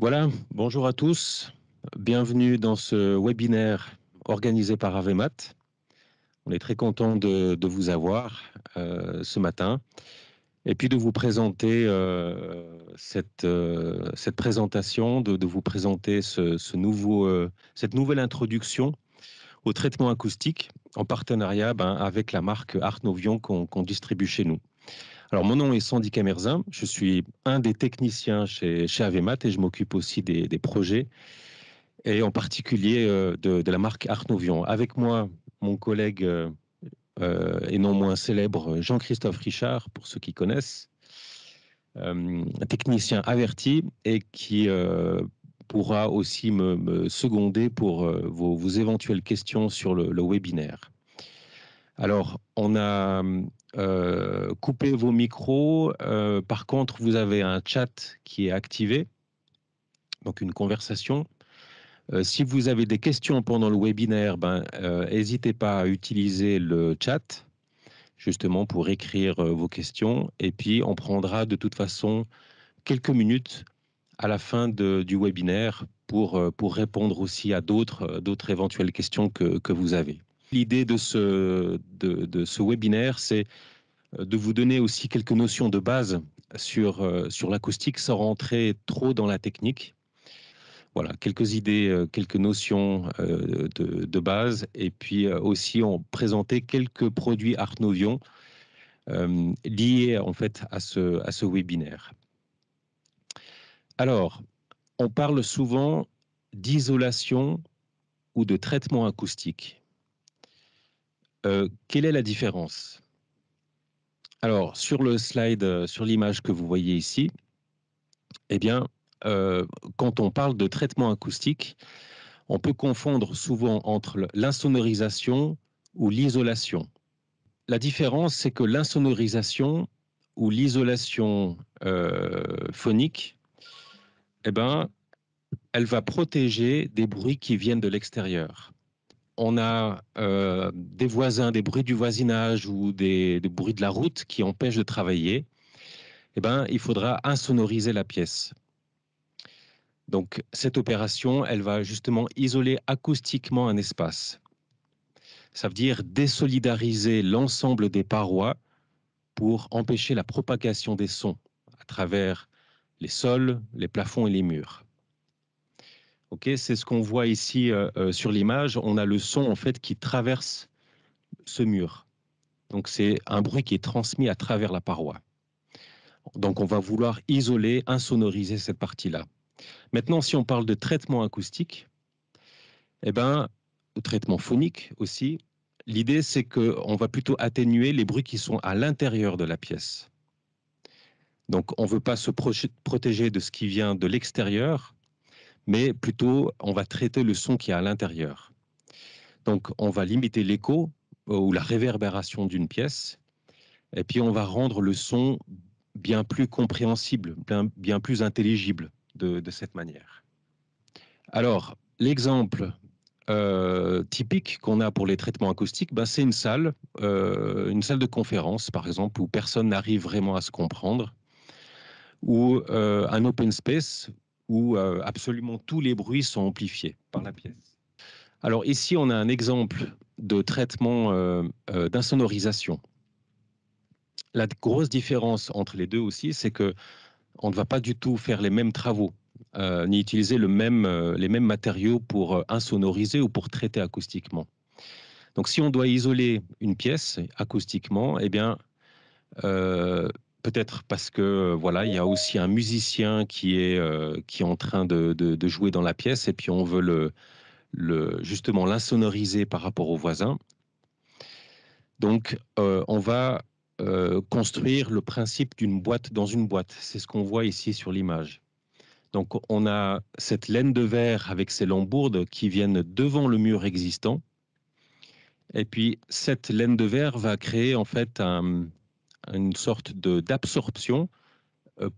Voilà, bonjour à tous. Bienvenue dans ce webinaire organisé par Avemat. On est très content de vous avoir ce matin et puis de vous présenter cette présentation, de vous présenter cette nouvelle introduction au traitement acoustique en partenariat avec la marque Art Novion qu'on distribue chez nous. Alors, mon nom est Sandy Camerzin, je suis un des techniciens chez Avemat et je m'occupe aussi des projets et en particulier de la marque Art Novion. Avec moi, mon collègue et non moins célèbre Jean-Christophe Richard, pour ceux qui connaissent, un technicien averti et qui pourra aussi me seconder pour vos éventuelles questions sur le webinaire. Alors, on a coupé vos micros. Par contre, vous avez un chat qui est activé, donc une conversation. Si vous avez des questions pendant le webinaire, n'hésitez pas à utiliser le chat, justement pour écrire vos questions. Et puis, on prendra de toute façon quelques minutes à la fin du webinaire pour répondre aussi à d'autres éventuelles questions que vous avez. L'idée de ce webinaire, c'est de vous donner aussi quelques notions de base sur l'acoustique sans rentrer trop dans la technique. Voilà, quelques idées, quelques notions de base, et puis aussi on présentait quelques produits Art Novion liés en fait à ce webinaire. Alors, on parle souvent d'isolation ou de traitement acoustique. Quelle est la différence? Alors, sur le slide, sur l'image que vous voyez ici, eh bien, quand on parle de traitement acoustique, on peut confondre souvent entre l'insonorisation ou l'isolation. La différence, c'est que l'insonorisation ou l'isolation phonique, eh ben, elle va protéger des bruits qui viennent de l'extérieur. On a des voisins, des bruits du voisinage ou des bruits de la route qui empêchent de travailler. Eh ben, il faudra insonoriser la pièce. Donc, cette opération, elle va justement isoler acoustiquement un espace. Ça veut dire désolidariser l'ensemble des parois pour empêcher la propagation des sons à travers les sols, les plafonds et les murs. Ok, c'est ce qu'on voit ici sur l'image. On a le son en fait qui traverse ce mur. Donc c'est un bruit qui est transmis à travers la paroi. Donc on va vouloir isoler, insonoriser cette partie-là. Maintenant, si on parle de traitement acoustique, eh ben, ou traitement phonique aussi, l'idée c'est qu'on va plutôt atténuer les bruits qui sont à l'intérieur de la pièce. Donc on ne veut pas se protéger de ce qui vient de l'extérieur, mais plutôt on va traiter le son qui est à l'intérieur. Donc on va limiter l'écho ou la réverbération d'une pièce, et puis on va rendre le son bien plus compréhensible, bien plus intelligible de cette manière. Alors, l'exemple typique qu'on a pour les traitements acoustiques, c'est une salle de conférence, par exemple, où personne n'arrive vraiment à se comprendre, ou un open space où absolument tous les bruits sont amplifiés par la pièce. Alors ici, on a un exemple de traitement d'insonorisation. La grosse différence entre les deux aussi, c'est que on ne va pas du tout faire les mêmes travaux, ni utiliser les mêmes matériaux pour insonoriser ou pour traiter acoustiquement. Donc, si on doit isoler une pièce acoustiquement, eh bien, peut-être parce que voilà, il y a aussi un musicien qui est en train de jouer dans la pièce, et puis on veut justement l'insonoriser par rapport aux voisins. Donc, on va construire le principe d'une boîte dans une boîte. C'est ce qu'on voit ici sur l'image. Donc, on a cette laine de verre avec ses lambourdes qui viennent devant le mur existant. Et puis, cette laine de verre va créer en fait une sorte d'absorption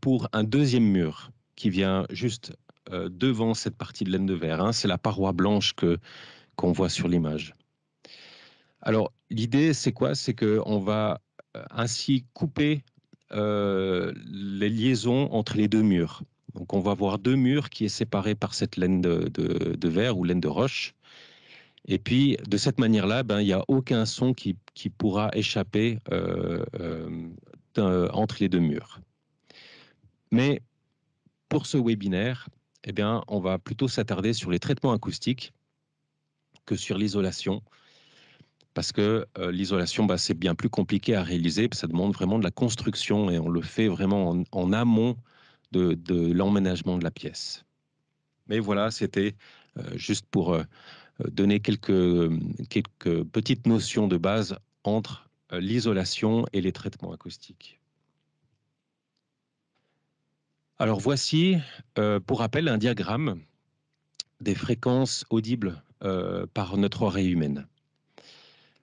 pour un deuxième mur qui vient juste devant cette partie de laine de verre. C'est la paroi blanche qu'on voit sur l'image. Alors, l'idée, c'est quoi? C'est qu'on va ainsi couper les liaisons entre les deux murs. Donc on va voir deux murs qui est séparés par cette laine de verre ou laine de roche. Et puis de cette manière-là, ben, il n'y a aucun son qui pourra échapper entre les deux murs. Mais pour ce webinaire, eh bien, on va plutôt s'attarder sur les traitements acoustiques que sur l'isolation. Parce que l'isolation, bah, c'est bien plus compliqué à réaliser, ça demande vraiment de la construction et on le fait vraiment en amont de l'emménagement de la pièce. Mais voilà, c'était juste pour donner quelques petites notions de base entre l'isolation et les traitements acoustiques. Alors voici, pour rappel, un diagramme des fréquences audibles par notre oreille humaine.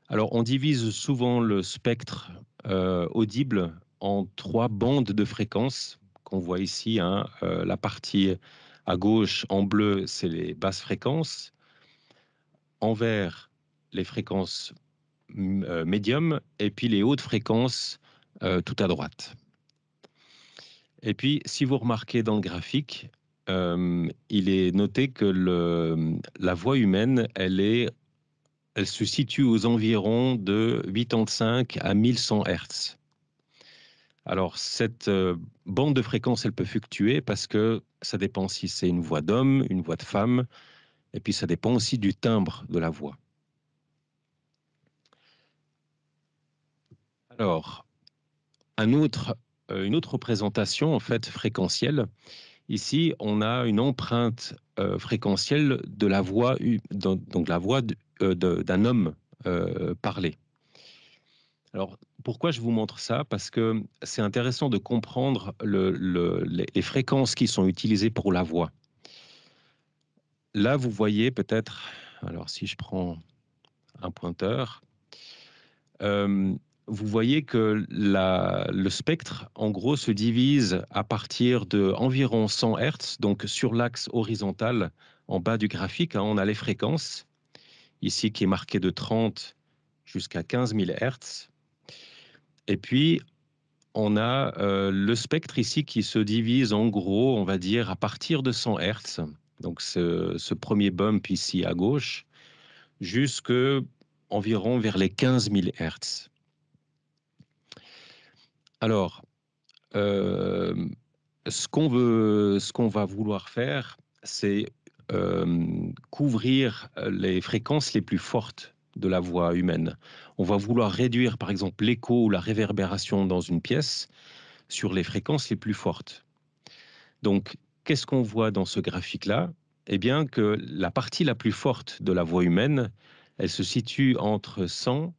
Alors, on divise souvent le spectre audible en 3 bandes de fréquences qu'on voit ici. Hein. La partie à gauche, en bleu, c'est les basses fréquences. En vert, les fréquences médium, et puis les hautes fréquences tout à droite. Et puis, si vous remarquez dans le graphique, il est noté que la voix humaine, elle se situe aux environs de 85 à 1100 Hertz. Alors, cette bande de fréquence, elle peut fluctuer parce que ça dépend si c'est une voix d'homme, une voix de femme, et puis ça dépend aussi du timbre de la voix. Alors, une autre représentation en fait fréquentielle. Ici, on a une empreinte fréquentielle de la voix, donc la voix d'un homme parlé. Alors, pourquoi je vous montre ça? Parce que c'est intéressant de comprendre les fréquences qui sont utilisées pour la voix. Là, vous voyez peut-être, alors si je prends un pointeur, vous voyez que le spectre, en gros, se divise à partir de environ 100 Hertz. Donc, sur l'axe horizontal, en bas du graphique, hein, on a les fréquences, ici qui est marqué de 30 jusqu'à 15 000 Hertz. Et puis, on a le spectre ici qui se divise en gros, on va dire, à partir de 100 Hertz. Donc, ce premier bump ici à gauche, jusque environ vers les 15 000 Hertz. Alors, ce qu'on va vouloir faire, c'est couvrir les fréquences les plus fortes de la voix humaine. On va vouloir réduire, par exemple, l'écho ou la réverbération dans une pièce sur les fréquences les plus fortes. Donc, qu'est-ce qu'on voit dans ce graphique-là? Eh bien, que la partie la plus forte de la voix humaine, elle se situe entre 100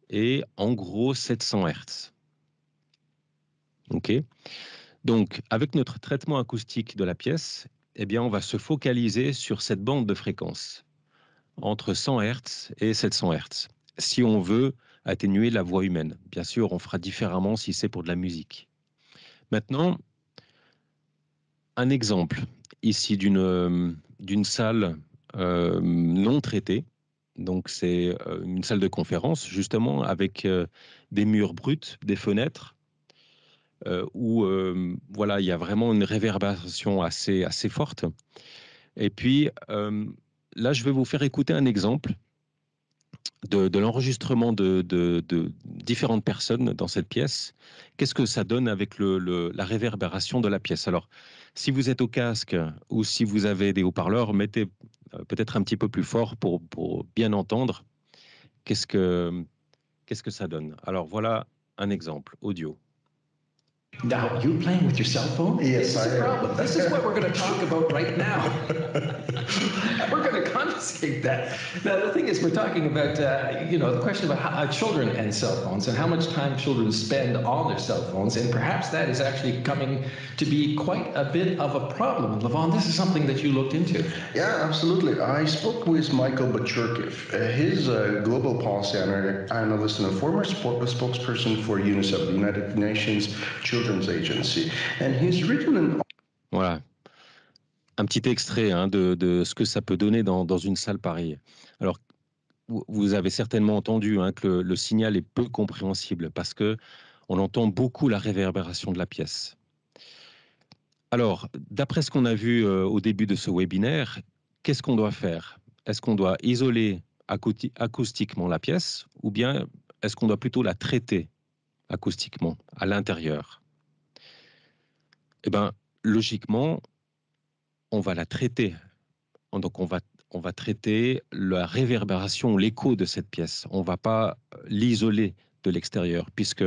et en gros 700 Hertz. OK? Donc, avec notre traitement acoustique de la pièce, eh bien, on va se focaliser sur cette bande de fréquences, entre 100 Hertz et 700 Hertz, si on veut atténuer la voix humaine. Bien sûr, on fera différemment si c'est pour de la musique. Maintenant, un exemple ici d'une salle non traitée. Donc, c'est une salle de conférence, justement, avec des murs bruts, des fenêtres, où voilà, il y a vraiment une réverbération assez forte. Et puis, là, je vais vous faire écouter un exemple de l'enregistrement de différentes personnes dans cette pièce. Qu'est-ce que ça donne avec la réverbération de la pièce? Alors, si vous êtes au casque ou si vous avez des haut-parleurs, mettez peut-être un petit peu plus fort pour bien entendre qu'est-ce que ça donne. Alors, voilà un exemple audio. Now, you're playing with your cell phone? Yes, this is I a am. problem. This is what we're going to talk about right now. We're going to confiscate that. Now, the thing is, we're talking about, the question about children and cell phones and how much time children spend on their cell phones. And perhaps that is actually coming to be quite a bit of a problem. Levon, this is something that you looked into. Yeah, absolutely. I spoke with Michael Bachurkiv. He's a global policy analyst and a former spokesperson for UNICEF, the United Nations Children's Agency. And he's written an... Voilà. Un petit extrait hein, de ce que ça peut donner dans une salle pareille. Alors, vous avez certainement entendu hein, que le signal est peu compréhensible parce que on entend beaucoup la réverbération de la pièce. Alors, d'après ce qu'on a vu au début de ce webinaire, qu'est-ce qu'on doit faire? Est-ce qu'on doit isoler acoustiquement la pièce ou bien est-ce qu'on doit plutôt la traiter acoustiquement à l'intérieur? Eh bien, logiquement, on va la traiter. Donc, on va traiter la réverbération, l'écho de cette pièce. On ne va pas l'isoler de l'extérieur, puisque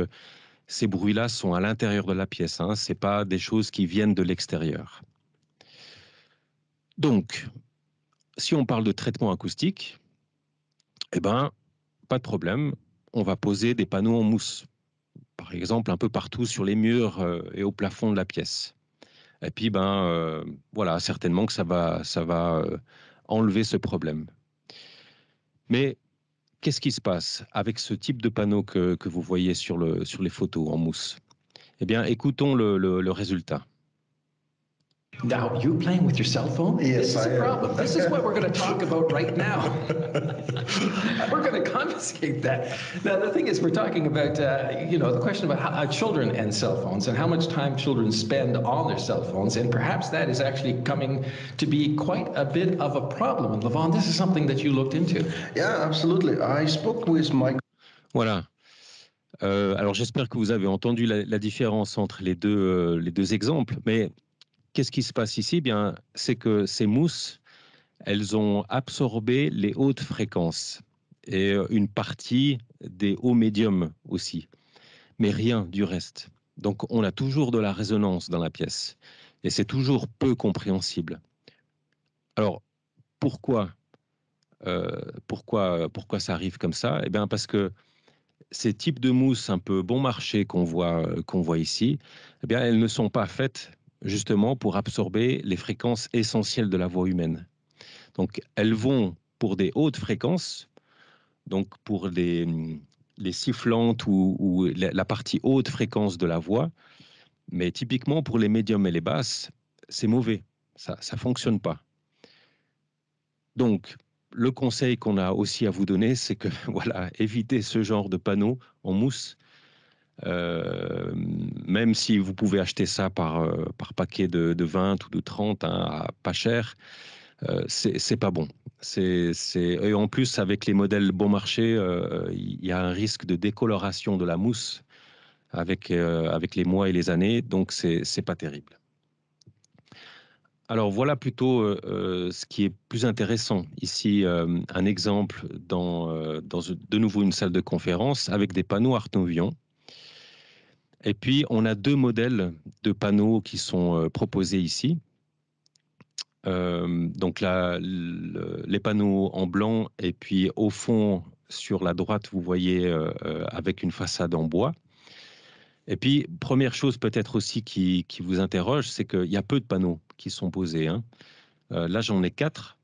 ces bruits-là sont à l'intérieur de la pièce. Hein. Ce n'est pas des choses qui viennent de l'extérieur. Donc, si on parle de traitement acoustique, eh ben, pas de problème. On va poser des panneaux en mousse, par exemple, un peu partout sur les murs et au plafond de la pièce. Et puis, voilà, certainement que ça va enlever ce problème. Mais qu'est-ce qui se passe avec ce type de panneau que vous voyez sur les photos en mousse? Eh bien, écoutons le résultat. Now, you playing with your cell phone? Yes, This is I a am. problem. This is what we're going to talk about right now. We're going to confiscate that. Now, the thing is, we're talking about, the question about children and cell phones and how much time children spend on their cell phones. And perhaps that is actually coming to be quite a bit of a problem. And Levon, this is something that you looked into. Yeah, absolutely. I spoke with Michael. Voilà. Alors, j'espère que vous avez entendu la différence entre les deux exemples. Mais qu'est-ce qui se passe ici? Bien, c'est que ces mousses, elles ont absorbé les hautes fréquences et une partie des hauts médiums aussi, mais rien du reste. Donc, on a toujours de la résonance dans la pièce et c'est toujours peu compréhensible. Alors, pourquoi pourquoi ça arrive comme ça? Eh bien, parce que ces types de mousses un peu bon marché qu'on voit ici, eh bien, elles ne sont pas faites justement pour absorber les fréquences essentielles de la voix humaine. Donc, elles vont pour des hautes fréquences, donc pour les sifflantes ou la partie haute fréquence de la voix, mais typiquement pour les médiums et les basses, c'est mauvais, ça ne fonctionne pas. Donc, le conseil qu'on a aussi à vous donner, c'est que voilà, évitez ce genre de panneaux en mousse. Même si vous pouvez acheter ça par paquet de 20 ou de 30 à pas cher, c'est pas bon. Et en plus, avec les modèles bon marché, il y a un risque de décoloration de la mousse avec les mois et les années, donc c'est pas terrible. Alors voilà plutôt ce qui est plus intéressant. Ici, un exemple dans de nouveau une salle de conférence avec des panneaux Art Nouvion. Et puis, on a deux modèles de panneaux qui sont proposés ici. Donc là, les panneaux en blanc et puis au fond, sur la droite, vous voyez avec une façade en bois. Et puis, première chose peut-être aussi qui vous interroge, c'est qu'il y a peu de panneaux qui sont posés. Hein. Là, j'en ai 4.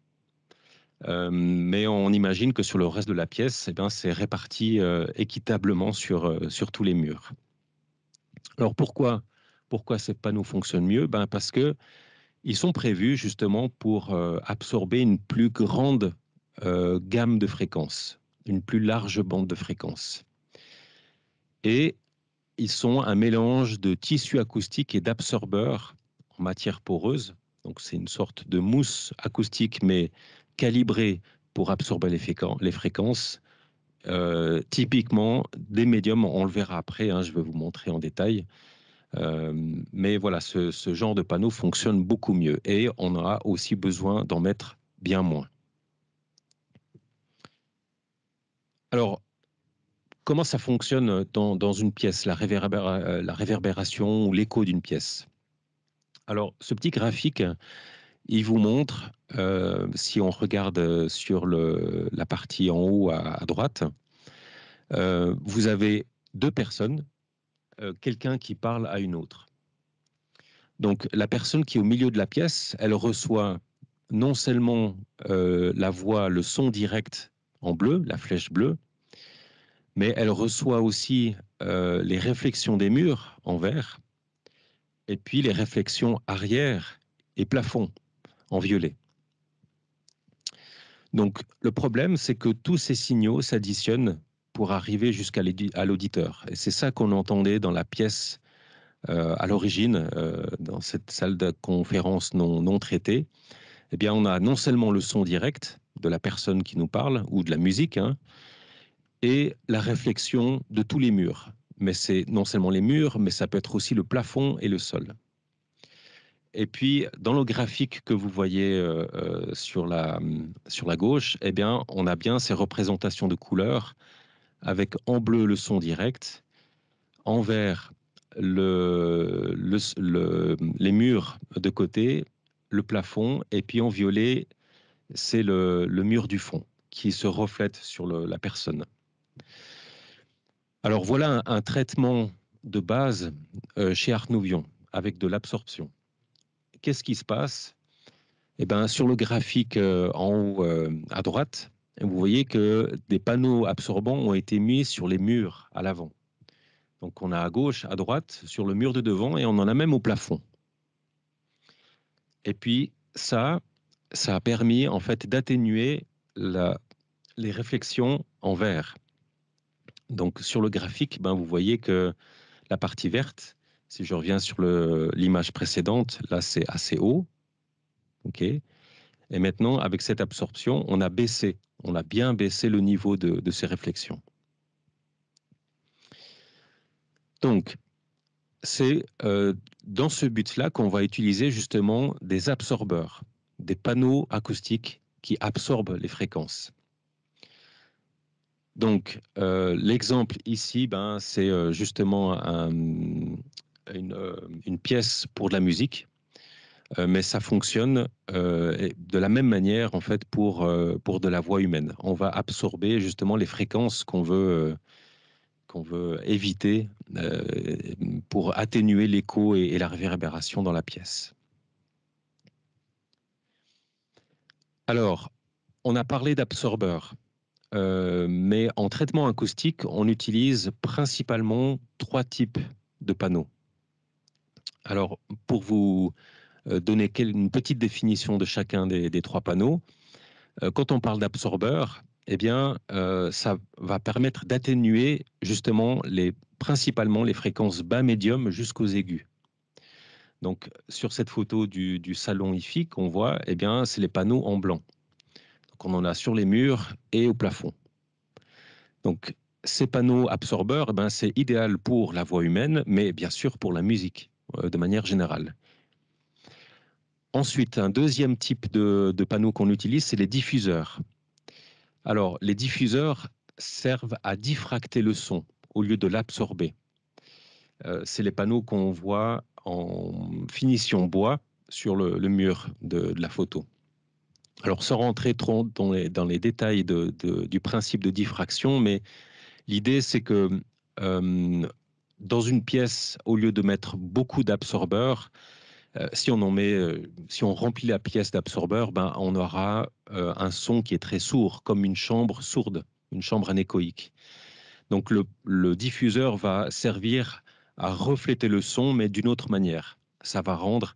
Mais on imagine que sur le reste de la pièce, eh bien, c'est réparti équitablement sur tous les murs. Alors pourquoi ces panneaux fonctionnent mieux? Parce qu'ils sont prévus justement pour absorber une plus grande gamme de fréquences, une plus large bande de fréquences. Et ils sont un mélange de tissu acoustique et d'absorbeurs en matière poreuse. Donc c'est une sorte de mousse acoustique, mais calibrée pour absorber les fréquences. Typiquement, des médiums, on le verra après, hein, je vais vous montrer en détail. Mais voilà, ce genre de panneau fonctionne beaucoup mieux et on aura aussi besoin d'en mettre bien moins. Alors, comment ça fonctionne dans une pièce, la réverbération ou l'écho d'une pièce? Alors, ce petit graphique, il vous montre, si on regarde sur la partie en haut à droite, vous avez deux personnes, quelqu'un qui parle à une autre. Donc, la personne qui est au milieu de la pièce, elle reçoit non seulement la voix, le son direct en bleu, la flèche bleue, mais elle reçoit aussi les réflexions des murs en vert, et puis les réflexions arrière et plafond en violet. Donc, le problème, c'est que tous ces signaux s'additionnent pour arriver jusqu'à l'auditeur. Et c'est ça qu'on entendait dans la pièce à l'origine, dans cette salle de conférence non traitée, eh bien, on a non seulement le son direct de la personne qui nous parle ou de la musique, hein, et la réflexion de tous les murs. Mais c'est non seulement les murs, mais ça peut être aussi le plafond et le sol. Et puis, dans le graphique que vous voyez sur la gauche, eh bien, on a bien ces représentations de couleurs avec en bleu le son direct, en vert les murs de côté, le plafond, et puis en violet, c'est le mur du fond qui se reflète sur la personne. Alors voilà un traitement de base chez Art Nouvion avec de l'absorption. Qu'est-ce qui se passe? Eh ben, sur le graphique en haut à droite, vous voyez que des panneaux absorbants ont été mis sur les murs à l'avant. Donc on a à gauche, à droite, sur le mur de devant, et on en a même au plafond. Et puis ça a permis en fait d'atténuer les réflexions en vert. Donc sur le graphique, ben, vous voyez que la partie verte, si je reviens sur l'image précédente, là c'est assez haut. Okay. Et maintenant, avec cette absorption, on a bien baissé le niveau de ces réflexions. Donc, c'est dans ce but-là qu'on va utiliser justement des absorbeurs, des panneaux acoustiques qui absorbent les fréquences. Donc, l'exemple ici, ben, c'est justement une pièce pour de la musique, mais ça fonctionne de la même manière en fait pour de la voix humaine. On va absorber justement les fréquences qu'on veut éviter pour atténuer l'écho et la réverbération dans la pièce. Alors, on a parlé d'absorbeurs, mais en traitement acoustique, on utilise principalement 3 types de panneaux. Alors, pour vous donner une petite définition de chacun des 3 panneaux, quand on parle d'absorbeurs, eh bien, ça va permettre d'atténuer justement principalement les fréquences bas médium jusqu'aux aigus. Donc, sur cette photo du salon IFI qu'on voit, eh bien, c'est les panneaux en blanc. Donc, on en a sur les murs et au plafond. Donc, ces panneaux absorbeurs, eh bien, c'est idéal pour la voix humaine, mais bien sûr pour la musique, de manière générale. Ensuite, un deuxième type de panneaux qu'on utilise, c'est les diffuseurs. Alors, les diffuseurs servent à diffracter le son au lieu de l'absorber. C'est les panneaux qu'on voit en finition bois sur le mur de la photo. Alors, sans rentrer trop dans les détails du principe de diffraction, mais l'idée, c'est que dans une pièce, au lieu de mettre beaucoup d'absorbeurs, si on remplit la pièce d'absorbeurs, ben, on aura un son qui est très sourd, comme une chambre sourde, une chambre anéchoïque. Donc le diffuseur va servir à refléter le son, mais d'une autre manière. Ça va rendre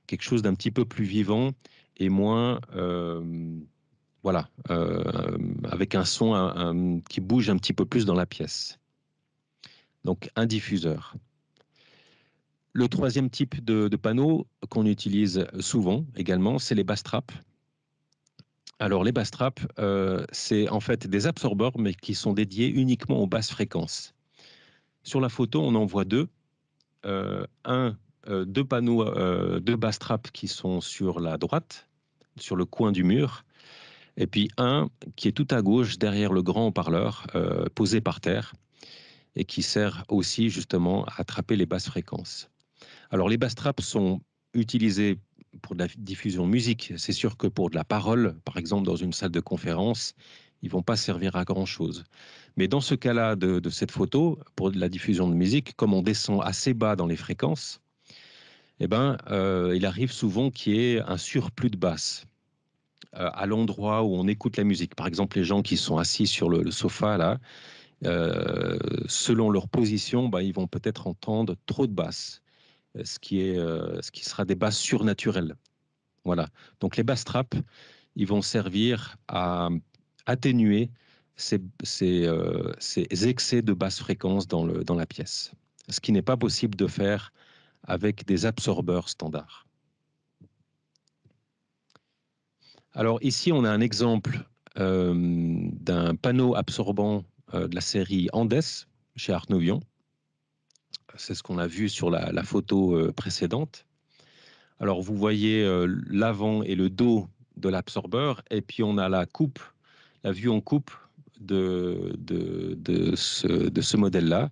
quelque chose d'un petit peu plus vivant et moins, avec un son qui bouge un petit peu plus dans la pièce. Donc un diffuseur. Le troisième type de panneau qu'on utilise souvent également, c'est les bass traps. Alors les bass traps, c'est en fait des absorbeurs, mais qui sont dédiés uniquement aux basses fréquences. Sur la photo, on en voit deux. Deux panneaux de bass traps qui sont sur la droite, sur le coin du mur, et puis un qui est tout à gauche derrière le grand haut-parleur posé par terre et qui sert aussi justement à attraper les basses fréquences. Alors les bass traps sont utilisés pour de la diffusion musique. C'est sûr que pour de la parole, par exemple dans une salle de conférence, ils vont pas servir à grand chose. Mais dans ce cas-là de cette photo, pour de la diffusion de musique, comme on descend assez bas dans les fréquences, eh ben, il arrive souvent qu'il y ait un surplus de basse à l'endroit où on écoute la musique. Par exemple, les gens qui sont assis sur le sofa, là, selon leur position, ben, ils vont peut-être entendre trop de basses, ce qui sera des basses surnaturelles. Voilà. Donc les bass traps, ils vont servir à atténuer ces excès de basse fréquence dans la pièce. Ce qui n'est pas possible de faire avec des absorbeurs standards. Alors ici, on a un exemple d'un panneau absorbant de la série Andes chez Arnovion. C'est ce qu'on a vu sur la photo précédente. Alors vous voyez l'avant et le dos de l'absorbeur, et puis on a la coupe, la vue en coupe de ce modèle-là.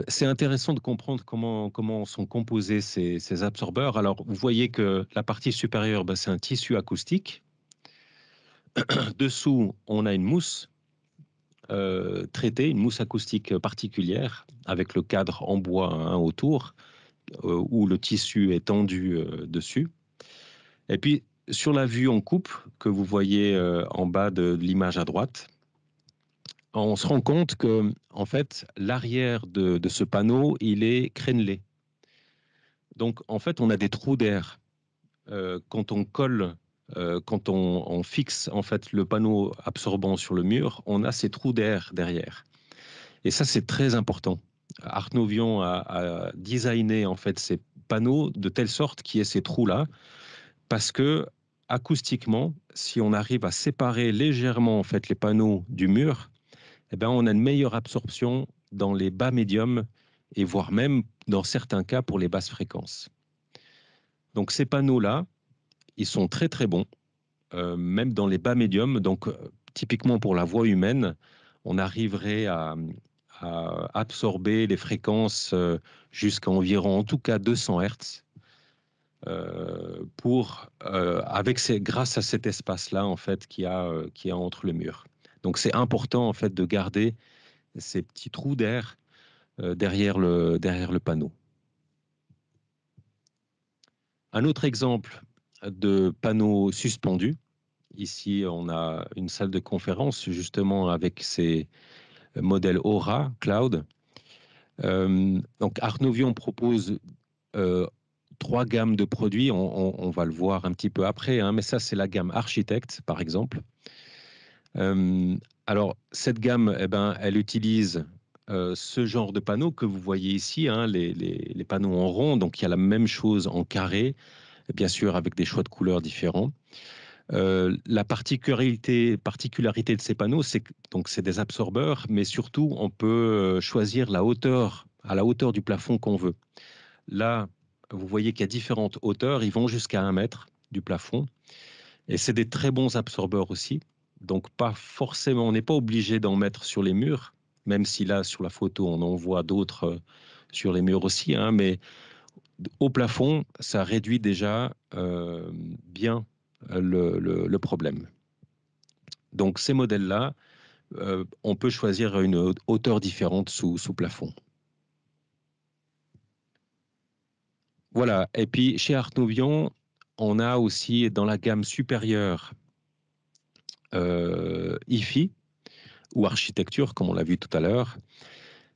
C'est intéressant de comprendre comment sont composés ces absorbeurs. Alors, vous voyez que la partie supérieure, ben, c'est un tissu acoustique. Dessous, on a une mousse traitée, une mousse acoustique particulière, avec le cadre en bois hein, autour, où le tissu est tendu dessus. Et puis, sur la vue en coupe, que vous voyez en bas de l'image à droite, on se rend compte que, en fait, l'arrière de ce panneau, il est crénelé. Donc, en fait, on a des trous d'air. Quand on colle, quand on fixe en fait le panneau absorbant sur le mur, on a ces trous d'air derrière. Et ça, c'est très important. Arnovion a designé en fait ces panneaux de telle sorte qu'il y ait ces trous-là, parce que acoustiquement, si on arrive à séparer légèrement en fait les panneaux du mur, eh ben, on a une meilleure absorption dans les bas médiums et voire même dans certains cas pour les basses fréquences. Donc ces panneaux-là, ils sont très très bons, même dans les bas médiums. Donc typiquement pour la voix humaine, on arriverait à absorber les fréquences jusqu'à environ en tout cas 200 Hertz. Grâce à cet espace-là en fait qu'il y a entre le mur. Donc c'est important en fait de garder ces petits trous d'air derrière le panneau. Un autre exemple de panneau suspendu. Ici, on a une salle de conférence justement avec ces modèles Aura Cloud. Donc Arnovion propose 3 gammes de produits. On va le voir un petit peu après, hein, mais ça c'est la gamme Architect par exemple. Alors cette gamme, eh ben, elle utilise ce genre de panneaux que vous voyez ici, hein, les panneaux en rond. Donc il y a la même chose en carré, bien sûr avec des choix de couleurs différents. La particularité de ces panneaux, c'est que c'est des absorbeurs, mais surtout on peut choisir la hauteur, à la hauteur du plafond qu'on veut. Là, vous voyez qu'il y a différentes hauteurs, ils vont jusqu'à 1 mètre du plafond, et c'est des très bons absorbeurs aussi. Donc pas forcément, on n'est pas obligé d'en mettre sur les murs, même si là sur la photo on en voit d'autres sur les murs aussi, hein, mais au plafond, ça réduit déjà bien le problème. Donc ces modèles-là, on peut choisir une hauteur différente sous plafond. Voilà, et puis chez Arnovion, on a aussi dans la gamme supérieure hi-fi ou architecture, comme on l'a vu tout à l'heure.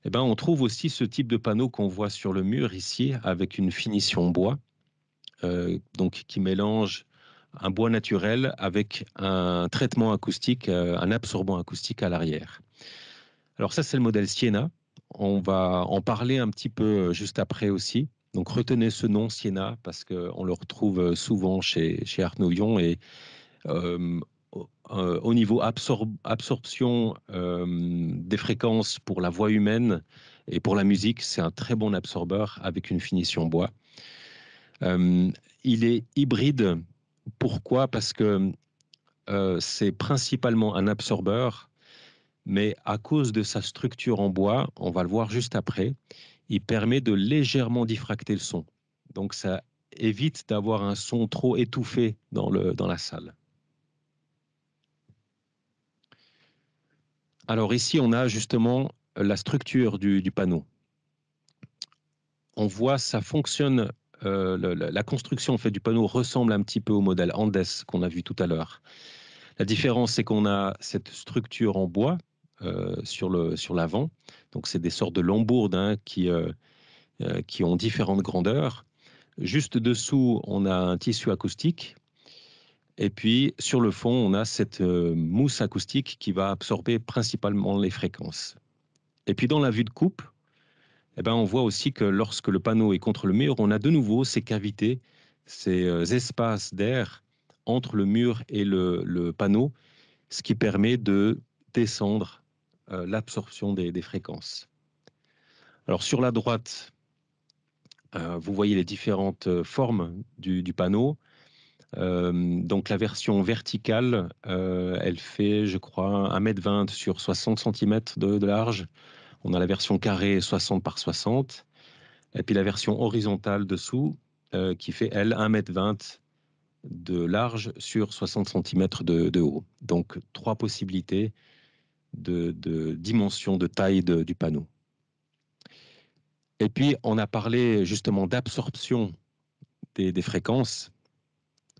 Eh ben, on trouve aussi ce type de panneau qu'on voit sur le mur ici, avec une finition bois, donc qui mélange un bois naturel avec un traitement acoustique, un absorbant acoustique à l'arrière. Alors ça, c'est le modèle Sienna. On va en parler un petit peu juste après aussi. Donc retenez ce nom Sienna parce qu'on le retrouve souvent chez Arnovion et au niveau absorption des fréquences pour la voix humaine et pour la musique, c'est un très bon absorbeur avec une finition bois. Il est hybride. Pourquoi? Parce que c'est principalement un absorbeur, mais à cause de sa structure en bois, on va le voir juste après, il permet de légèrement diffracter le son. Donc ça évite d'avoir un son trop étouffé dans la salle. Alors ici, on a justement la structure du panneau. On voit, ça fonctionne, la construction en fait, du panneau ressemble un petit peu au modèle Andes qu'on a vu tout à l'heure. La différence, c'est qu'on a cette structure en bois sur l'avant. Donc, c'est des sortes de lambourdes hein, qui ont différentes grandeurs. Juste dessous, on a un tissu acoustique. Et puis, sur le fond, on a cette mousse acoustique qui va absorber principalement les fréquences. Et puis, dans la vue de coupe, eh ben, on voit aussi que lorsque le panneau est contre le mur, on a de nouveau ces cavités, ces espaces d'air entre le mur et le panneau, ce qui permet de descendre l'absorption des fréquences. Alors sur la droite, vous voyez les différentes formes du panneau. Donc la version verticale, elle fait, je crois, 1,20 m sur 60 cm de large. On a la version carrée 60 par 60. Et puis la version horizontale dessous, qui fait, elle, 1,20 m de large sur 60 cm de haut. Donc, 3 possibilités de dimension, de taille du panneau. Et puis, on a parlé justement d'absorption des fréquences.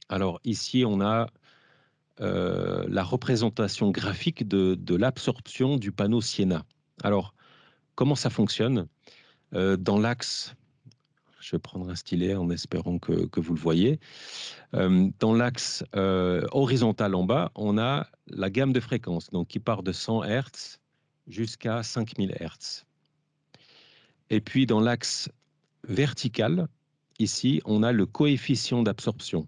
Alors ici, on a la représentation graphique de l'absorption du panneau Siena. Alors, comment ça fonctionne? Dans l'axe, je vais prendre un stylet en espérant que vous le voyez. Dans l'axe horizontal en bas, on a la gamme de fréquences, donc qui part de 100 Hz jusqu'à 5000 Hz. Et puis dans l'axe vertical, ici, on a le coefficient d'absorption.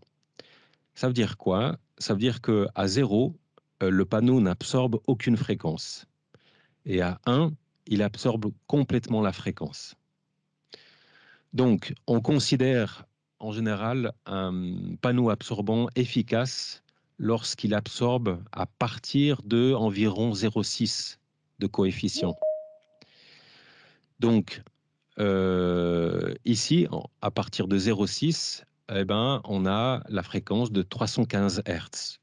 Ça veut dire quoi? Ça veut dire qu'à 0, le panneau n'absorbe aucune fréquence. Et à 1, il absorbe complètement la fréquence. Donc, on considère en général un panneau absorbant efficace lorsqu'il absorbe à partir de environ 0,6 de coefficient. Donc, ici, à partir de 0,6, eh ben, on a la fréquence de 315 Hz.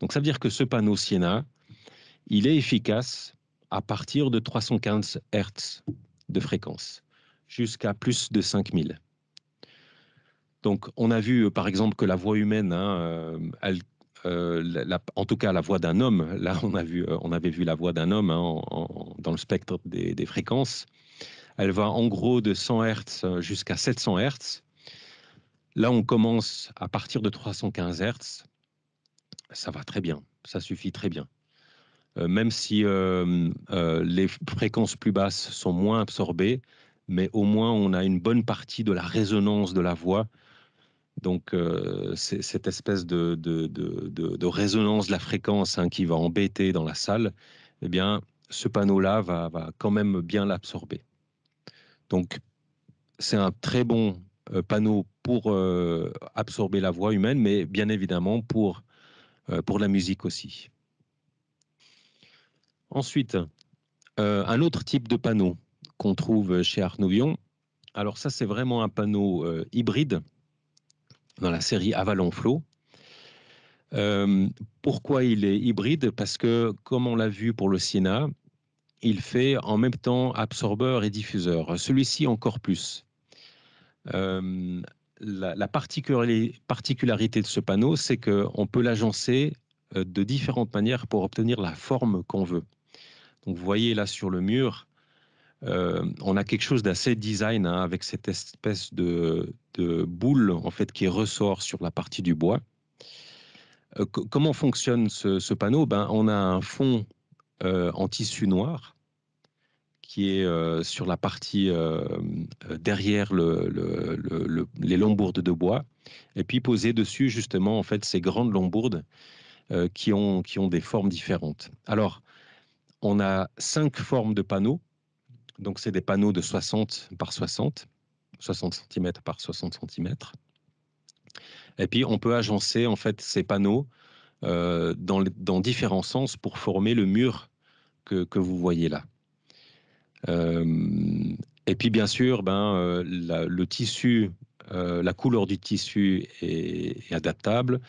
Donc, ça veut dire que ce panneau Siena, il est efficace à partir de 315 Hz de fréquence, jusqu'à plus de 5000. Donc, on a vu, par exemple, que la voix humaine, en tout cas la voix d'un homme, là, on avait vu la voix d'un homme dans le spectre des fréquences. Elle va en gros de 100 Hz jusqu'à 700 Hz. Là, on commence à partir de 315 Hz. Ça va très bien, ça suffit très bien. Même si les fréquences plus basses sont moins absorbées, mais au moins on a une bonne partie de la résonance de la voix. Donc, c'est cette espèce de résonance de la fréquence qui va embêter dans la salle, eh bien, ce panneau-là va quand même bien l'absorber. Donc, c'est un très bon panneau pour absorber la voix humaine, mais bien évidemment pour la musique aussi. Ensuite, un autre type de panneau qu'on trouve chez Arnovion. Alors ça, c'est vraiment un panneau hybride dans la série Avalon Flow. Pourquoi il est hybride? Parce que, comme on l'a vu pour le Siena, il fait en même temps absorbeur et diffuseur. Celui-ci encore plus. La particularité de ce panneau, c'est qu'on peut l'agencer de différentes manières pour obtenir la forme qu'on veut. Donc vous voyez là sur le mur, on a quelque chose d'assez design avec cette espèce de boule en fait qui ressort sur la partie du bois. Comment fonctionne ce panneau? On a un fond en tissu noir qui est sur la partie derrière les lambourdes de bois, et puis posé dessus justement en fait ces grandes lambourdes qui ont des formes différentes. Alors, on a 5 formes de panneaux, donc c'est des panneaux de 60 par 60, 60 cm par 60 cm. Et puis on peut agencer en fait ces panneaux dans différents sens pour former le mur que vous voyez là. Et puis bien sûr, le tissu, la couleur du tissu est adaptable.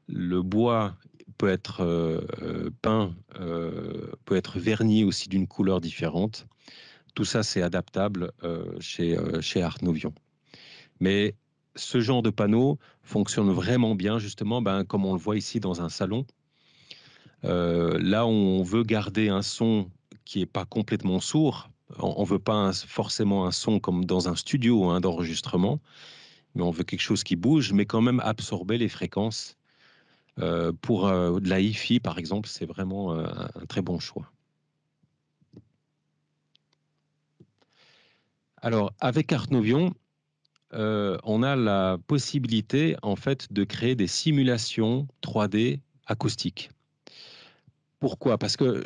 Le bois peut être peint, peut être verni aussi d'une couleur différente. Tout ça, c'est adaptable chez Arnovion. Mais ce genre de panneau fonctionne vraiment bien, justement, comme on le voit ici dans un salon. Là, on veut garder un son qui n'est pas complètement sourd. On ne veut pas forcément un son comme dans un studio d'enregistrement, mais on veut quelque chose qui bouge, mais quand même absorber les fréquences. Pour de la hi-fi, par exemple, c'est vraiment un très bon choix. Alors, avec Artnovion, on a la possibilité, en fait, de créer des simulations 3D acoustiques. Pourquoi? Parce que,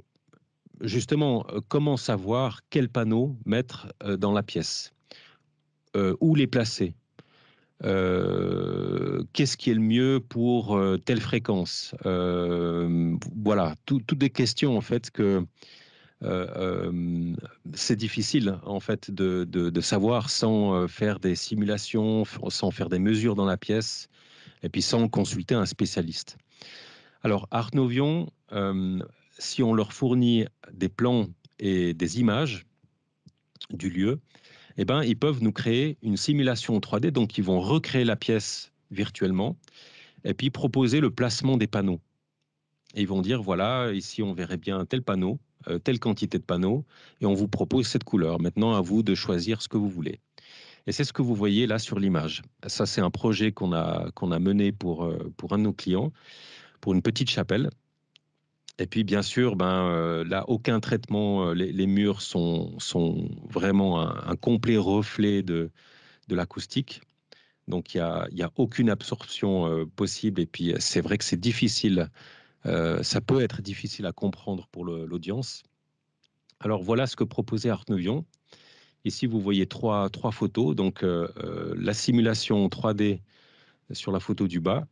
justement, comment savoir quel panneau mettre dans la pièce? Où les placer? Qu'est-ce qui est le mieux pour telle fréquence? Voilà, toutes des questions, en fait, que c'est difficile en fait de savoir sans faire des simulations, sans faire des mesures dans la pièce, et puis sans consulter un spécialiste. Alors Artnovion, si on leur fournit des plans et des images du lieu, eh ben, ils peuvent nous créer une simulation 3D, donc ils vont recréer la pièce virtuellement, et puis proposer le placement des panneaux. Et ils vont dire, voilà, ici on verrait bien tel panneau, telle quantité de panneaux, et on vous propose cette couleur. Maintenant, à vous de choisir ce que vous voulez. Et c'est ce que vous voyez là sur l'image. Ça, c'est un projet qu'on a mené pour un de nos clients, pour une petite chapelle. Et puis, bien sûr, là, aucun traitement, les murs sont vraiment un complet reflet de l'acoustique. Donc, il y a aucune absorption possible. Et puis, c'est vrai que c'est difficile. Ça peut être difficile à comprendre pour l'audience. Alors voilà ce que proposait Artnovion. Ici, vous voyez trois photos. Donc la simulation 3D sur la photo du bas.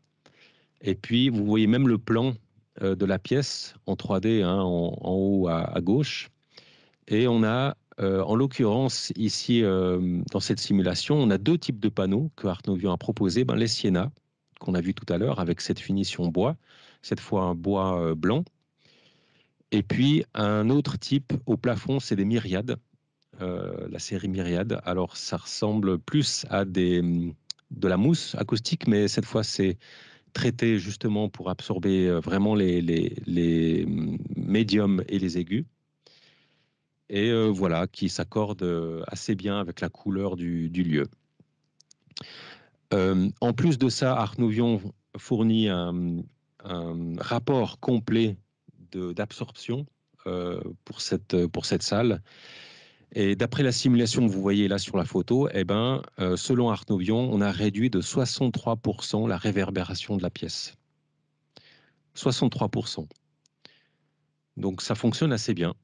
Et puis, vous voyez même le plan de la pièce en 3D hein, en haut à gauche. Et on a, en l'occurrence, ici, dans cette simulation, on a deux types de panneaux que Artnovion a proposés. Les Sienna, qu'on a vu tout à l'heure, avec cette finition bois, cette fois un bois blanc. Et puis, un autre type au plafond, c'est des myriades, la série Myriade. Alors, ça ressemble plus à de la mousse acoustique, mais cette fois, c'est traité justement pour absorber vraiment les médiums et les aigus. Et voilà, qui s'accorde assez bien avec la couleur du lieu. En plus de ça, Artnovion fournit un rapport complet d'absorption pour cette salle. Et d'après la simulation que vous voyez là sur la photo, selon Artnovion, on a réduit de 63% la réverbération de la pièce. 63%. Donc ça fonctionne assez bien,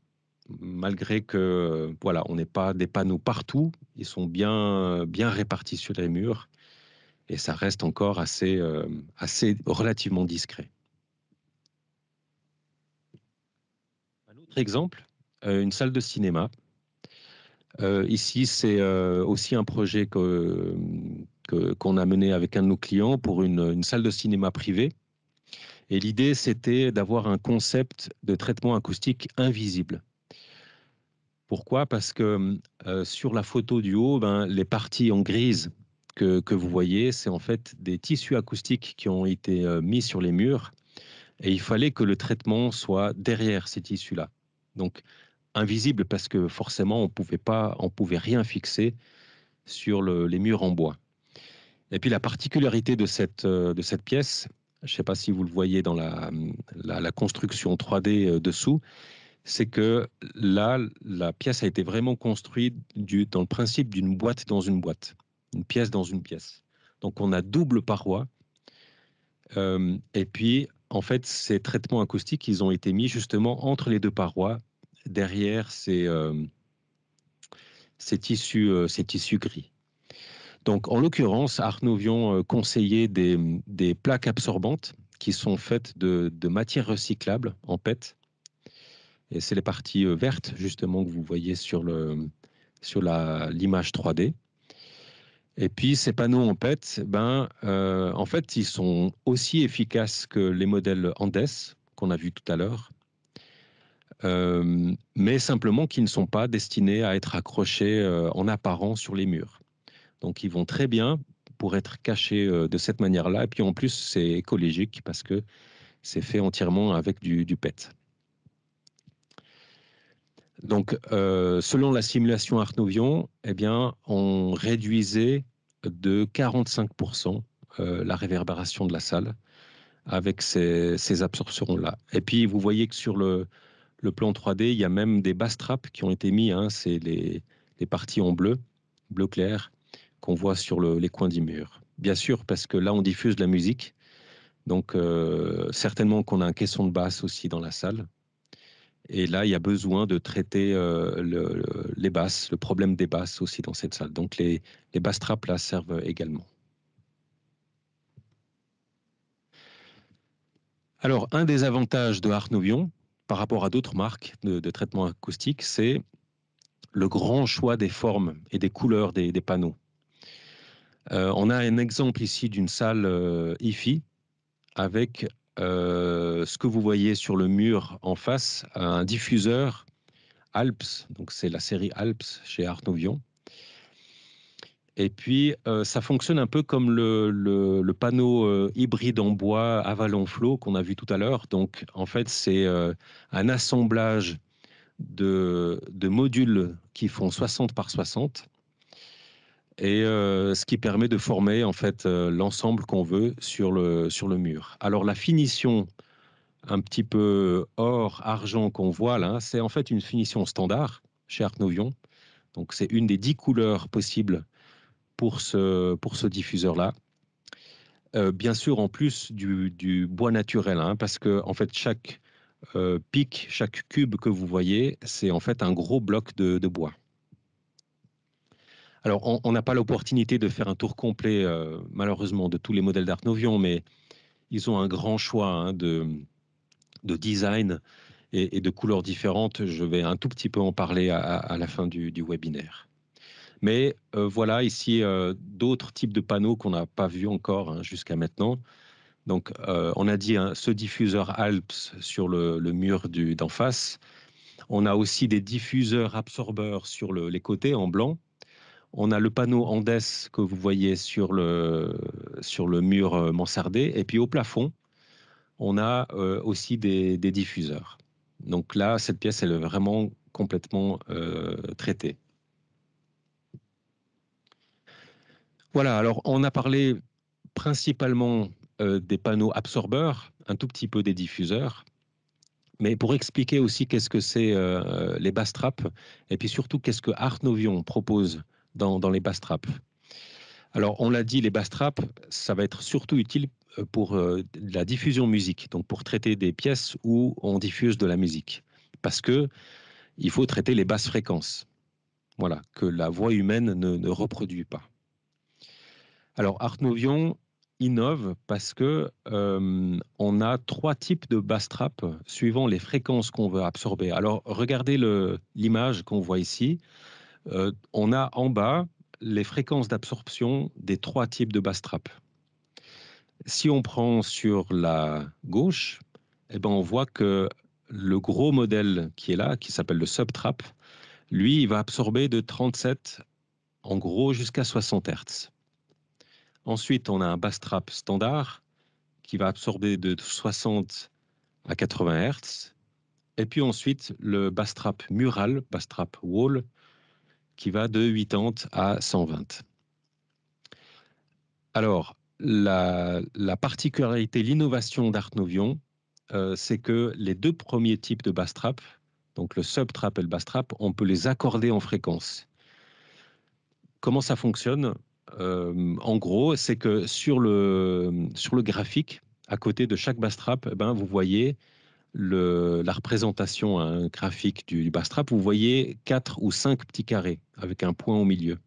malgré que voilà, on n'ait pas des panneaux partout, ils sont bien répartis sur les murs, et ça reste encore assez relativement discret. Un autre exemple, une salle de cinéma. Ici, c'est aussi un projet qu'on a mené avec un de nos clients pour une salle de cinéma privée. Et l'idée, c'était d'avoir un concept de traitement acoustique invisible. Pourquoi? Parce que sur la photo du haut, les parties en grise que vous voyez, c'est en fait des tissus acoustiques qui ont été mis sur les murs. Et il fallait que le traitement soit derrière ces tissus-là. Donc, invisible parce que forcément, on pouvait rien fixer sur les murs en bois. Et puis la particularité de cette pièce, je ne sais pas si vous le voyez dans la construction 3D dessous, c'est que là, la pièce a été vraiment construite dans le principe d'une boîte dans une boîte, une pièce dans une pièce. Donc on a double paroi. Et puis, en fait, ces traitements acoustiques, ils ont été mis justement entre les deux parois, derrière ces tissus gris. Donc, en l'occurrence, Artnovion conseillait des plaques absorbantes qui sont faites de matières recyclables en PET. Et c'est les parties vertes, justement, que vous voyez sur l'image 3D. Et puis, ces panneaux en PET, en fait, ils sont aussi efficaces que les modèles Andes qu'on a vus tout à l'heure. Mais simplement qu'ils ne sont pas destinés à être accrochés en apparent sur les murs. Donc, ils vont très bien pour être cachés de cette manière-là. Et puis, en plus, c'est écologique parce que c'est fait entièrement avec du PET. Donc, selon la simulation Artnovion, on réduisait de 45% la réverbération de la salle avec ces absorptions-là. Et puis, vous voyez que sur le plan 3D, il y a même des bass traps qui ont été mis, hein, c'est les parties en bleu, bleu clair, qu'on voit sur les coins du mur. Bien sûr, parce que là, on diffuse de la musique. Donc, certainement qu'on a un caisson de basse aussi dans la salle. Et là, il y a besoin de traiter les basses, le problème des basses aussi dans cette salle. Donc, les basses trappes, là, servent également. Alors, un des avantages de Arnovion, par rapport à d'autres marques de traitement acoustique, c'est le grand choix des formes et des couleurs des panneaux. On a un exemple ici d'une salle hi-fi avec ce que vous voyez sur le mur en face, un diffuseur Alps, donc c'est la série Alps chez Arnovion. Et puis, ça fonctionne un peu comme le panneau hybride en bois Avalon Flow qu'on a vu tout à l'heure. Donc, en fait, c'est un assemblage de modules qui font 60 par 60 et ce qui permet de former en fait l'ensemble qu'on veut sur le mur. Alors, la finition un petit peu or, argent qu'on voit là, c'est en fait une finition standard chez Arnovion. Donc, c'est une des 10 couleurs possibles pour ce diffuseur-là. Bien sûr, en plus du bois naturel, hein, parce que en fait, chaque pic, chaque cube que vous voyez, c'est en fait un gros bloc de bois. Alors, on n'a pas l'opportunité de faire un tour complet, malheureusement, de tous les modèles d'Arnovion, mais ils ont un grand choix hein, de design et de couleurs différentes. Je vais un tout petit peu en parler à la fin du webinaire. Mais voilà ici d'autres types de panneaux qu'on n'a pas vus encore hein, jusqu'à maintenant. Donc, on a dit hein, ce diffuseur Alps sur le mur d'en face. On a aussi des diffuseurs absorbeurs sur les côtés en blanc. On a le panneau Andes que vous voyez sur le mur mansardé. Et puis au plafond, on a aussi des diffuseurs. Donc là, cette pièce, elle est vraiment complètement traitée. Voilà, alors on a parlé principalement des panneaux absorbeurs, un tout petit peu des diffuseurs. Mais pour expliquer aussi qu'est-ce que c'est les bass traps, et puis surtout qu'est-ce que Arnovion propose dans les bass traps. Alors, on l'a dit, les bass traps, ça va être surtout utile pour la diffusion musique, donc pour traiter des pièces où on diffuse de la musique. Parce que il faut traiter les basses fréquences, voilà, que la voix humaine ne reproduit pas. Alors, Arnovion innove parce que on a 3 types de bass traps suivant les fréquences qu'on veut absorber. Alors, regardez l'image qu'on voit ici. On a en bas les fréquences d'absorption des 3 types de bass traps. Si on prend sur la gauche, eh ben on voit que le gros modèle qui est là, qui s'appelle le Subtrap, lui, il va absorber de 37, en gros, jusqu'à 60 Hz. Ensuite, on a un bass trap standard qui va absorber de 60 à 80 Hz. Et puis ensuite, le bass trap mural, bass trap wall, qui va de 80 à 120. Alors, la particularité, l'innovation d'Arnovion, c'est que les 2 premiers types de bass trap, donc le subtrap et le bass trap, on peut les accorder en fréquence. Comment ça fonctionne? En gros, c'est que sur le graphique, à côté de chaque bass trap, eh ben, vous voyez la représentation hein, graphique du bass trap, vous voyez 4 ou 5 petits carrés avec un point au milieu.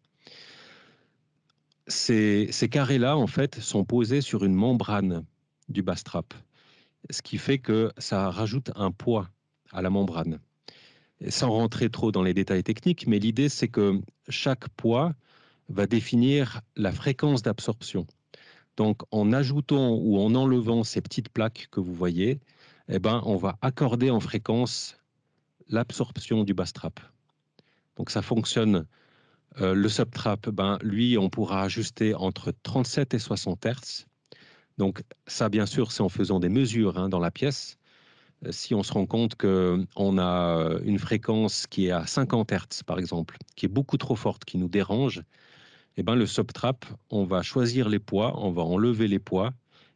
Ces carrés-là, en fait, sont posés sur une membrane du bass trap, ce qui fait que ça rajoute un poids à la membrane. Et sans rentrer trop dans les détails techniques, mais l'idée, c'est que chaque poids va définir la fréquence d'absorption. Donc, en ajoutant ou en enlevant ces petites plaques que vous voyez, eh ben, on va accorder en fréquence l'absorption du bass trap. Donc, ça fonctionne. Le subtrap, ben, lui, on pourra ajuster entre 37 et 60 Hz. Donc, ça, bien sûr, c'est en faisant des mesures hein, dans la pièce. Si on se rend compte qu'on a une fréquence qui est à 50 Hz, par exemple, qui est beaucoup trop forte, qui nous dérange, eh ben, le subtrap, on va choisir les poids, on va enlever les poids,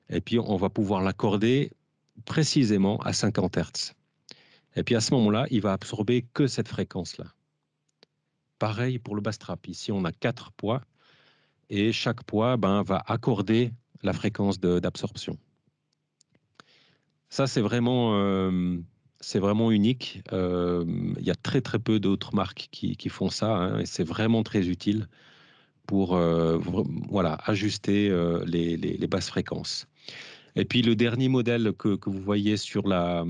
et puis on va pouvoir l'accorder précisément à 50 Hz. Et puis à ce moment-là, il va absorber que cette fréquence-là. pareil pour le bass trap. Ici, on a 4 poids et chaque poids va accorder la fréquence d'absorption. Ça, c'est vraiment unique. Il y a très très peu d'autres marques qui font ça, hein, et c'est vraiment très utile pour voilà, ajuster les basses fréquences. Et puis le dernier modèle que vous voyez sur la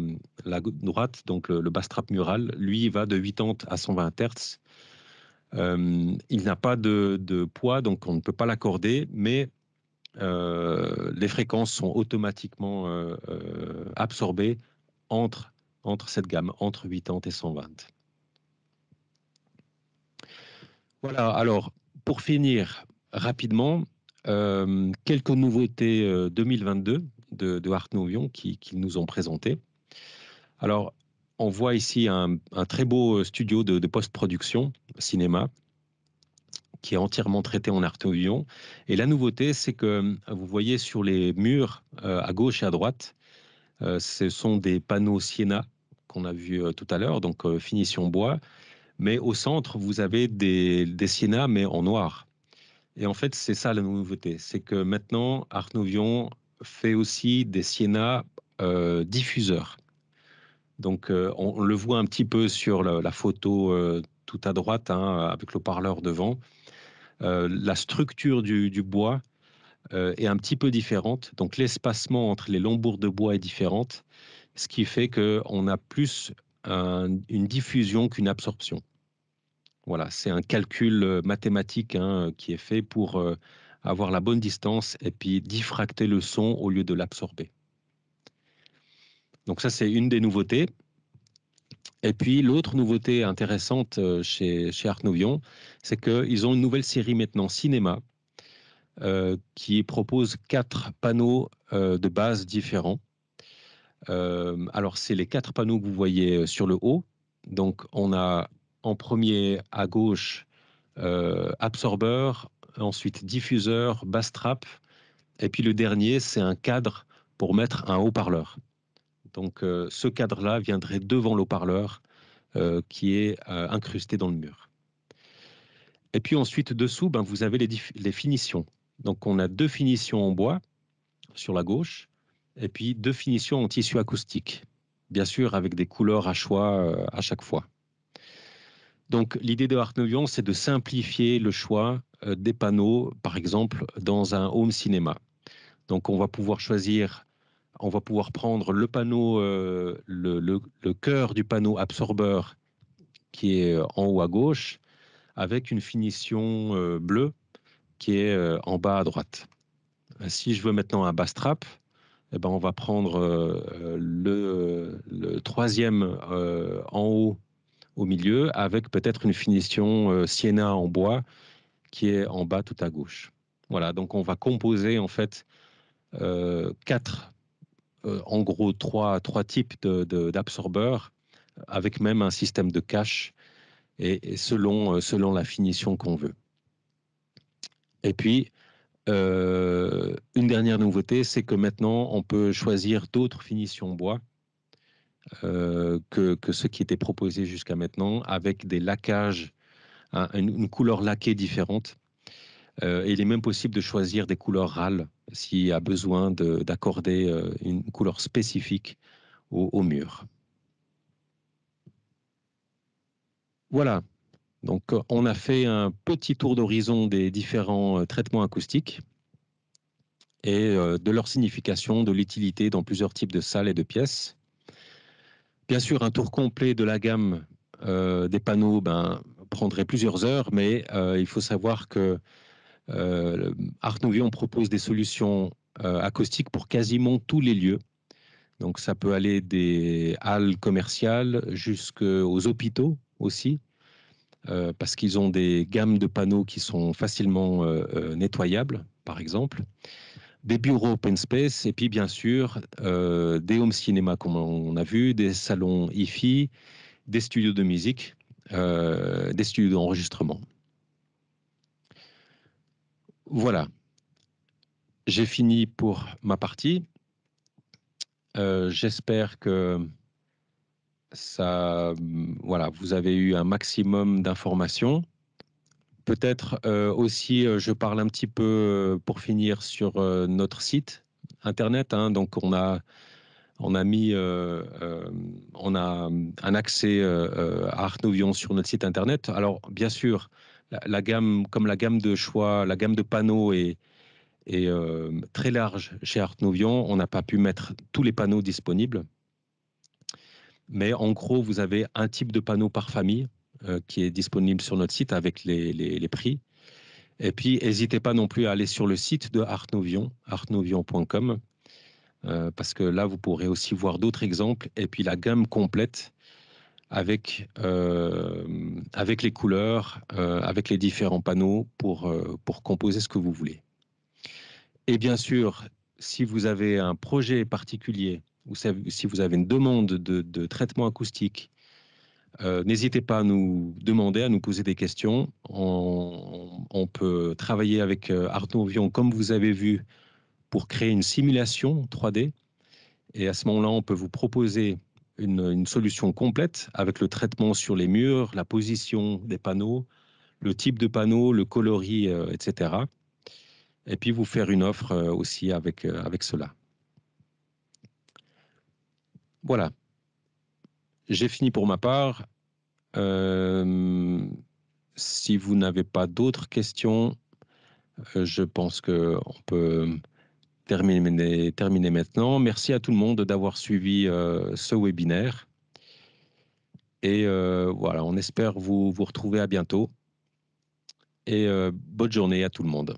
droite, donc le bass trap mural, lui, il va de 80 à 120 Hz. Il n'a pas de poids, donc on ne peut pas l'accorder, mais les fréquences sont automatiquement absorbées entre cette gamme, entre 80 et 120. Voilà, alors pour finir rapidement, quelques nouveautés 2022 de Art Nouvion qu'ils nous ont présentées. Alors, on voit ici un très beau studio de post-production cinéma qui est entièrement traité en Art Nouvion. Et la nouveauté, c'est que vous voyez sur les murs à gauche et à droite, ce sont des panneaux Sienna qu'on a vu tout à l'heure, donc finition bois. Mais au centre, vous avez des Sienna, mais en noir. Et en fait, c'est ça la nouveauté. C'est que maintenant, Art Nouvion fait aussi des Sienna diffuseurs. Donc, on le voit un petit peu sur la photo tout à droite, hein, avec le parleur devant. La structure du bois est un petit peu différente. Donc, l'espacement entre les lambours de bois est différente, ce qui fait qu'on a plus une diffusion qu'une absorption. Voilà, c'est un calcul mathématique, hein, qui est fait pour avoir la bonne distance et puis diffracter le son au lieu de l'absorber. Donc ça, c'est une des nouveautés. Et puis l'autre nouveauté intéressante chez Art Nouvion, c'est qu'ils ont une nouvelle série maintenant cinéma qui propose 4 panneaux de base différents. Alors c'est les 4 panneaux que vous voyez sur le haut. Donc on a en premier à gauche absorbeur, ensuite diffuseur, bass trap, et puis le dernier c'est un cadre pour mettre un haut-parleur. Donc ce cadre-là viendrait devant l'haut-parleur qui est incrusté dans le mur. Et puis ensuite, dessous, vous avez les finitions. Donc on a 2 finitions en bois sur la gauche, et puis 2 finitions en tissu acoustique, bien sûr avec des couleurs à choix à chaque fois. Donc l'idée de Art Nouvion, c'est de simplifier le choix des panneaux, par exemple, dans un home cinéma. Donc on va pouvoir choisir, on va pouvoir prendre le panneau, le cœur du panneau absorbeur qui est en haut à gauche, avec une finition bleue qui est en bas à droite. Si je veux maintenant un bass trap, eh ben on va prendre le troisième en haut au milieu, avec peut-être une finition Sienna en bois qui est en bas tout à gauche. Voilà, donc on va composer en fait 4, en gros trois types d'absorbeurs, avec même un système de cache et selon la finition qu'on veut. Et puis, une dernière nouveauté, c'est que maintenant, on peut choisir d'autres finitions bois que ce qui était proposé jusqu'à maintenant, avec des laquages, une couleur laquée différente. Et il est même possible de choisir des couleurs râles s'il y a besoin d'accorder une couleur spécifique au mur. Voilà. Donc, on a fait un petit tour d'horizon des différents traitements acoustiques et de leur signification, de l'utilité dans plusieurs types de salles et de pièces. Bien sûr, un tour complet de la gamme des panneaux prendrait plusieurs heures, mais il faut savoir que Art Nouvion propose des solutions acoustiques pour quasiment tous les lieux. Donc, ça peut aller des halles commerciales jusqu'aux hôpitaux aussi, parce qu'ils ont des gammes de panneaux qui sont facilement nettoyables, par exemple. Des bureaux open space, et puis bien sûr, des home cinéma, comme on a vu, des salons hi-fi, des studios de musique, des studios d'enregistrement. Voilà, j'ai fini pour ma partie. J'espère que ça, voilà, vous avez eu un maximum d'informations. Peut-être aussi, je parle un petit peu pour finir sur notre site internet. Hein. Donc, on a mis, on a un accès à Artnovion sur notre site internet. Alors, bien sûr, la gamme, comme la gamme de choix, la gamme de panneaux est très large chez Artnovion, on n'a pas pu mettre tous les panneaux disponibles. Mais en gros, vous avez un type de panneau par famille qui est disponible sur notre site avec les prix. Et puis, n'hésitez pas non plus à aller sur le site de Artnovion, artnovion.com, parce que là, vous pourrez aussi voir d'autres exemples. Et puis, la gamme complète avec les couleurs, avec les différents panneaux pour composer ce que vous voulez. Et bien sûr, si vous avez un projet particulier ou si vous avez une demande de traitement acoustique, n'hésitez pas à nous demander, à nous poser des questions. On peut travailler avec Artnovion, comme vous avez vu, pour créer une simulation 3D. Et à ce moment-là, on peut vous proposer une solution complète avec le traitement sur les murs, la position des panneaux, le type de panneau, le coloris, etc. Et puis vous faire une offre aussi avec cela. Voilà, j'ai fini pour ma part. Si vous n'avez pas d'autres questions, je pense qu'on peut terminer maintenant. Merci à tout le monde d'avoir suivi ce webinaire. Et voilà, on espère vous retrouver à bientôt. Et bonne journée à tout le monde.